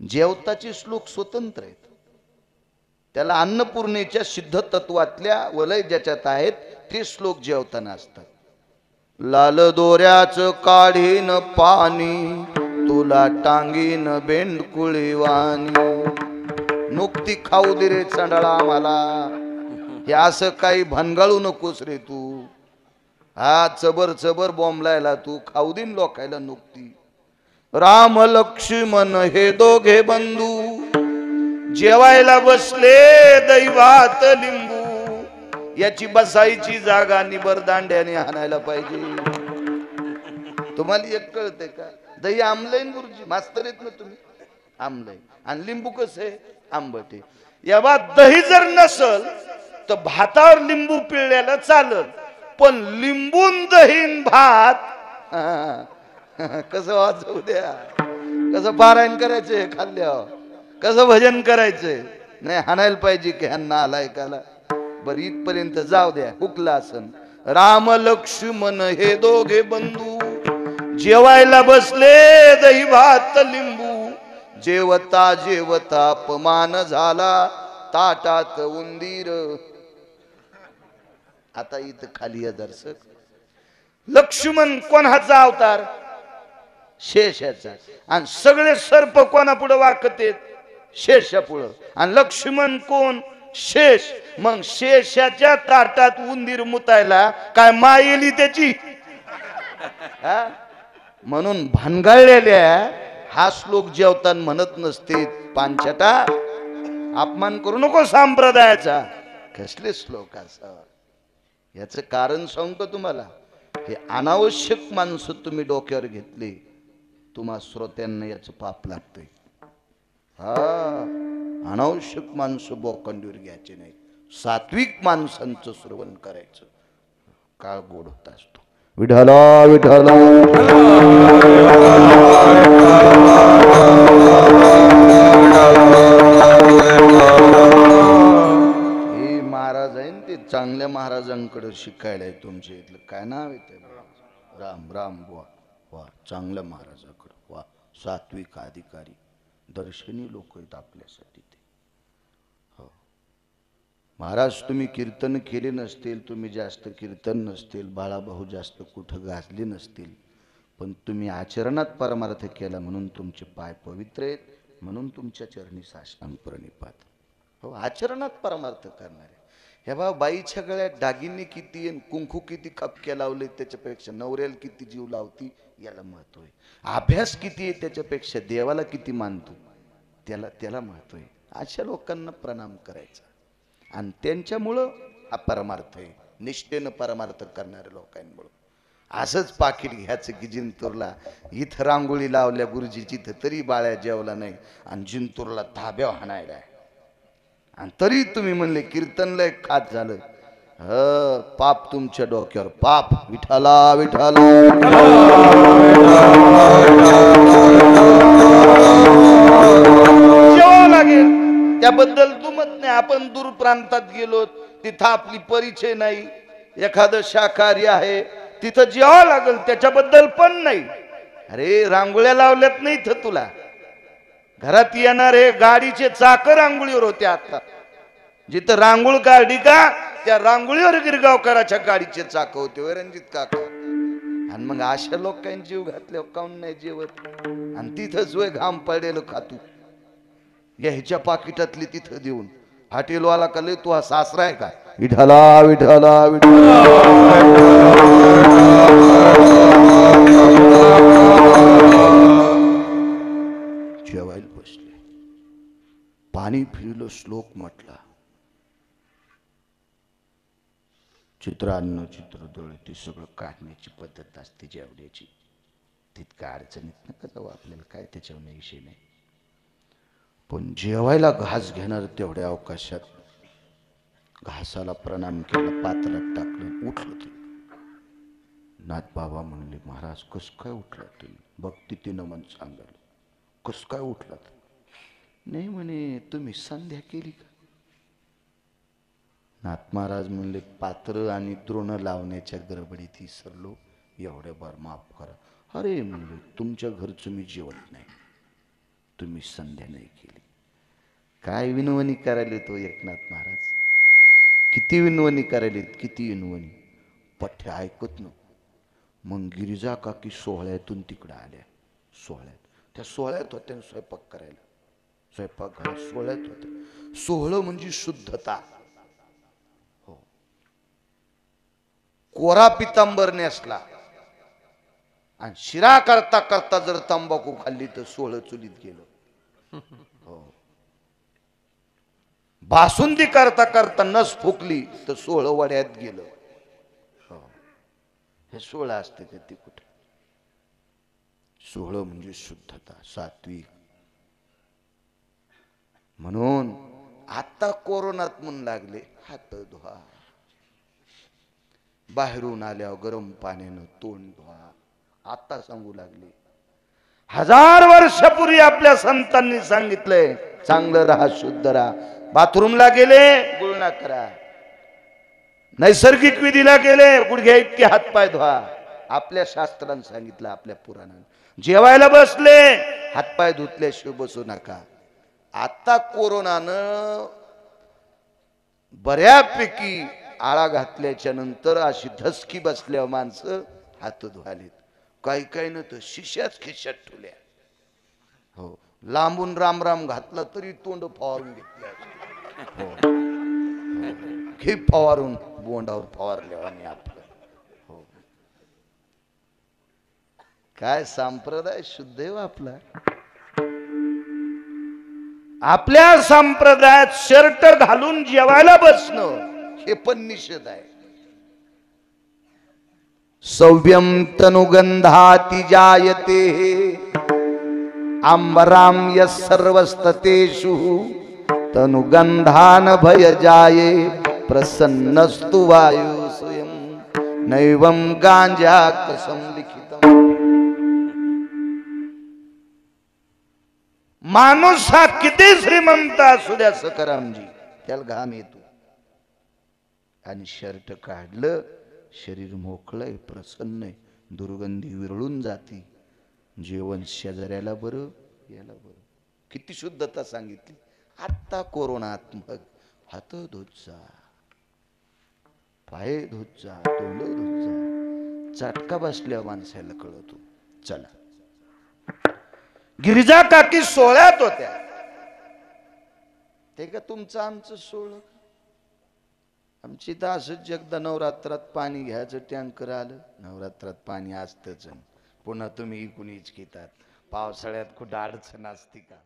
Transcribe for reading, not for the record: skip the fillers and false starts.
जेवताचे श्लोक स्वतंत्र आहेत. त्याला अन्नपूर्णेच्या सिद्ध तत्वातल्या वलय ज्याच्यात आहेत ते श्लोक जेवताना असतात. लाल दोऱ्याच काढीन पाणी, तुला टांगीन बेंडकुळी वाणी. नुकती खाऊ दे रे चंडळा मला, हे असं काही भनगाळू नकोस रे तू. हा चबर चबर बॉम्बलायला तू खाऊ दिन लोकायला नुकती. राम लक्ष्मण हे दोघे बंधू, जेवायला बसले दैवात लिंबू. याची बसायची जागा निबर दांड्याने हाणायला पाहिजे. तुम्हाला एक कळते का? दही आमलंय गुरुजी, मास्तर येत ना तुम्ही. आमलंय आणि लिंबू कसं आहे? आंबट आहे. या बात दही जर नसल तर भातावर लिंबू पिळल्याला चालत, पण लिंबून दहीन भात कसं वाचवू द्या, कसं पारायण करायचंय खाल्ल्यावर, कसं भजन करायचंय. नाही हाणायला पाहिजे की ह्यांना आलाय काला. बर इथपर्यंत जाऊ द्या, हुकला असन. राम लक्ष्मण हे दोघे बंधू, जेवायला बसले दही भात लिंबू. जेवता जेवता अपमान झाला, ताटात उंदीर. आता इथं खाली दर्शक, लक्ष्मण कोणाचा अवतार? शेषाचा. आणि सगळे सर्प कोणा पुढे वाकतेत? शेषा पुढं. आणि लक्ष्मण कोण? शेष. मग शेषाच्या ताटात उंदीर मुतायला काय मायेली त्याची? म्हणून भानगळलेल्या हा श्लोक जेवताना म्हणत नसते, पांचटा अपमान करू नको संप्रदायाचा. कसले श्लोक असा? याचं कारण सांगतो तुम्हाला. हे अनावश्यक माणसं तुम्ही डोक्यावर घेतली, तुम्हा श्रोत्यांना याचं पाप लागतंय. हा, अनावश्यक माणसं बोकंडीवर घ्यायचे नाही, सात्विक माणसांचं श्रवण करायचं. काळ गोड होत असतो. विठला विठला हे महाराज आहे ते चांगल्या महाराजांकडे शिकायला आहे. तुमच्या इथलं काय नाव आहे ते? राम राम. वा वा, चांगल्या महाराजाकडे. वा, सात्विक अधिकारी, दर्शनी लोक आहेत आपल्यासाठी ते. हो महाराज, तुम्ही कीर्तन केले नसतील, तुम्ही जास्त कीर्तन नसतील, बाळाभाऊ जास्त कुठं गाजले नसतील, पण तुम्ही आचरणात परमार्थ केला म्हणून तुमचे पाय पवित्र आहेत, म्हणून तुमच्या चरणी साष्टांग प्रणिपात. हो, आचरणात परमार्थ करणारे. हे बा, बाईच्या गळ्यात दागिने किती, कुंकू किती खपक्या लावले त्याच्यापेक्षा नवऱ्याला किती जीव लावती याला महत्व आहे. अभ्यास किती आहे त्याच्यापेक्षा देवाला किती मानतो त्याला महत्व आहे. अशा लोकांना प्रणाम करायचा आणि त्यांच्यामुळं हा परमार्थ आहे. निष्ठेनं परमार्थ करणाऱ्या लोकांमुळं. असंच पाकिट घ्यायचं की जिंतूरला इथं रांगोळी लावल्या गुरुजीची तरी बाळ्या जेवला नाही, आणि जिंतूरला ताब्या हाणायला आहे, आणि तरी तुम्ही म्हणले कीर्तनला एक खात झालं. पाप तुमच्या डोक्यावर, पाप. विठाला विठाला जेवावं लागेल, त्याबद्दल दुमत नाही. आपण दूर प्रांतात गेलो, तिथं आपली परिचय नाही, एखादं शाकाहारी आहे, तिथं जेवावं लागेल, त्याच्याबद्दल पण नाही. अरे रांगोळ्या लावल्यात नाही तर तुला घरात येणारे गाडीचे चाक रांगोळीवर होते. आता जिथं रांगोळ काढली का त्या रांगोळीवर गिरगावकराच्या गाडीचे चाक होते, रणजित काका. आणि मग अशा लोकांनी जीव घातल्यावर काऊन नाही जेवत? आणि तिथंच वय घाम पडेल खातू ह्याच्या पाकिटातली तिथं देऊन. हॉटेलवाला का लय तू हा सासरा आहे का? विठाला विठाला विठाला जेवायला बसले, पाणी फिरलं, श्लोक म्हटला. चित्रान्न चित्रदळ ते सगळं काढण्याची पद्धत असते जेवण्याची. तितका अडचणीत नका जाऊ, आपल्याला काय त्याच्यावर विषय नाही. पण जेवायला घास घेणार तेवढ्या अवकाशात घासाला प्रणाम केला, पात्रात टाकलं, उठलं. ते नाथ बाबा म्हणले, महाराज कस काय उठला तुम्ही? भक्ती ते नमन सांगाल, कस काय उठलात? नाही म्हणे, तुम्ही संध्या केली का? नाथ महाराज म्हणले, पात्र आणि तृण लावण्याच्या गडबडीत विसरलो, एवढ्या बार माफ करा. अरे म्हणले, तुमच्या घरचं मी जेवत नाही. तुम्ही संध्या नाही केली. काय विनवणी करायला तो एकनाथ महाराज, किती विनवणी करायला, किती विनवणी. पठ्य ऐकत न. मग गिरिजा काकी सोहळ्यातून तिकडे आल्या. सोहळ्यात त्या सोहळ्यात होत्या स्वयंपाक करायला. स्वयंपाक घरात सोहळ्यात होत्या. सोहळं म्हणजे शुद्धता. हो. कोरा पितांबर नेसला आणि शिरा करता करता जर तंबाखू खाल्ली तर सोहळं चुलीत गेलं. हो. बासुंदी करता करता नस फुकली तर सोहळं वड्यात गेलं. हो. हे सोहळं असतं का ते कुठं? सोहळं म्हणजे शुद्धता, सात्विक. म्हणून आता कोरोनात म्हणून लागले हात धुवा, बाहेरून आल्यावर गरम पाण्यानं तोंड धुवा. आता सांगू लागले. 1000 वर्षापूर्वी आपल्या संतांनी सांगितलंय चांगलं राहा, शुद्ध राहा. बाथरूमला गेले गुळणा करा, नैसर्गिक विधीला गेले गुडघ्या इतके हातपाय धुवा. आपल्या शास्त्रांनी सांगितलं, आपल्या पुराणात. जेवायला बसले हातपाय धुतल्याशिवाय बसू नका. आता कोरोनानं बऱ्यापैकी आळा घातल्याच्या नंतर अशी धसकी बसल्या माणसं हात धुवालेत. काही काही न तर शिशाच खिशात ठेवल्या. हो. लांबून राम राम घातला तरी तोंड फवारून घेतल्या. हो. हे फवारून बोंडावर फवारल्या आणि आपलं. हो. काय संप्रदाय शुद्ध आहे आपला. आपल्या संप्रदायात शर्ट घालून जेवायला बसणं हे पण निषेध आहे. सव्यम तनुगंधाति जायते आंबराम यस्सर्वस्ततेषु तनुगंधान भय जाये प्रसन्नस्तु वायु स्वयं नैवं गांजा कसम लिखितम. माणूस हा किती श्रीमंत असू द्या सकारामजी, त्याला घाम येतो. आणि शर्ट काढलं शरीर मोकळंय, प्रसन्न आहे, दुर्गंधी विरळून जाती. जेवण शेजाऱ्याला बरं, याला बरं. किती शुद्धता सांगितली. आत्ता कोरोनात मग हात धुत जा, पाय धुत जा, तोंड धुत जा. चटका बसल्या माणसाला कळतो. चला. गिरिजा काकी सोहळ्यात होत्या. ते का तुमचं आमचं सोहळं? आमची तर असंच एकदा नवरात्रात पाणी घ्यायचं टँकर आलं. नवरात्रात पाणी असतंच, पुन्हा तुम्ही इकून इचकितात. पावसाळ्यात कुठं अडचण असते का?